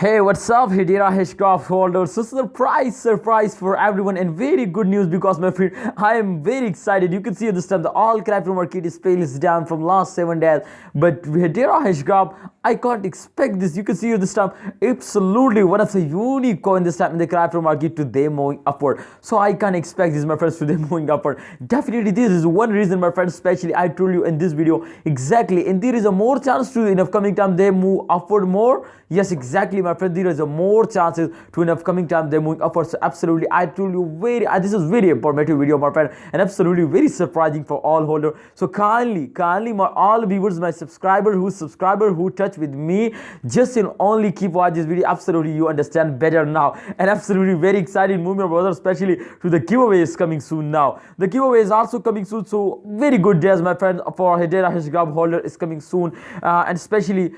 Hey, what's up, Hedera Hashgraph holders? So surprise for everyone, and very good news because my friend, I am very excited. You can see this time the all crypto market is is down from last 7 days, but Hedera Hashgraph, I can't expect this. You can see this time absolutely one of the unique coin this time in the crypto market today moving upward. So I can't expect this, my friends, today moving upward. Definitely, this is one reason, my friends. Especially, I told you in this video exactly, and there is a more chance to in upcoming time they move upward more. Yes, exactly, my friend. There is a more chances to in upcoming time they're moving upwards. So absolutely, I told you this is very informative video, my friend, and absolutely very surprising for all holder. So kindly, my all viewers, my subscriber who touch with me, just in only keep watch this video. Absolutely, you understand better now, and absolutely very excited moving, brother, especially to the giveaway is coming soon now. The giveaway is also coming soon, so very good days, my friend, for Hedera Hashgraph holder is coming soon, and especially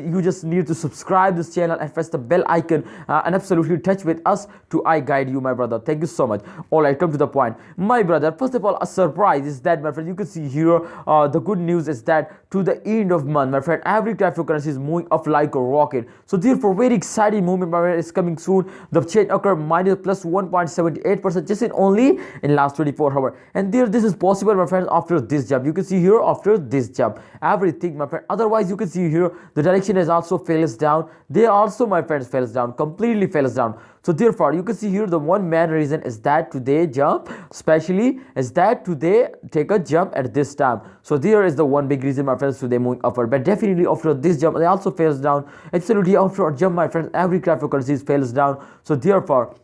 you just need to subscribe this channel and press the bell icon and absolutely touch with us to I guide you, my brother. Thank you so much. All right, come to the point, my brother. First of all, a surprise is that, my friend, you can see here the good news is that to the end of month, my friend, every cryptocurrency is moving up like a rocket. So therefore, very exciting movement, my friend, is coming soon. The change occurred minus plus 1.78% just in last 24 hours, and this is possible, my friend, after this jump. You can see here after this jump everything, my friend. Otherwise, you can see here the direction has also fails down. They also, my friends, fails down, completely fails down. So therefore, you can see here the one main reason is that today jump, especially is that today take a jump at this time. So there is the one big reason, my friends, today moving upward. But definitely after this jump, they also fails down. Absolutely after a jump, my friends, every cryptocurrency fails down. So therefore,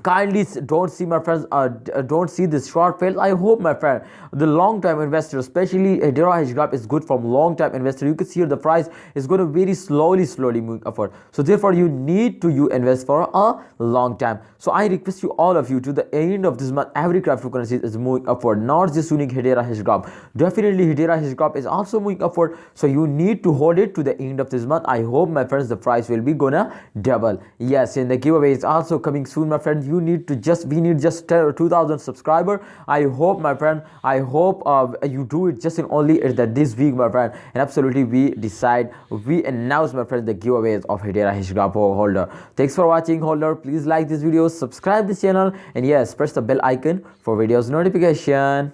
kindly don't see, my friends, don't see this short fail. I hope, my friend, the long time investor, especially Hedera Hashgraph, is good from long time investor. You can see here the price is going to very slowly moving upward. So therefore, you need to invest for a long time. So I request you, all of you, to the end of this month, every cryptocurrency is moving upward, not just unique Hedera Hashgraph. Definitely Hedera Hashgraph is also moving upward, so you need to hold it to the end of this month. I hope, my friends, the price will be gonna double. Yes, and the giveaway is also coming soon, my friend. We need just 2,000 subscriber. I hope, my friend, I hope you do it just in only this week, my friend, and absolutely we announce, my friend, the giveaways of Hedera Hashgraph holder. Thanks for watching, holder. Please like this video, subscribe this channel, and yes, press the bell icon for videos notification.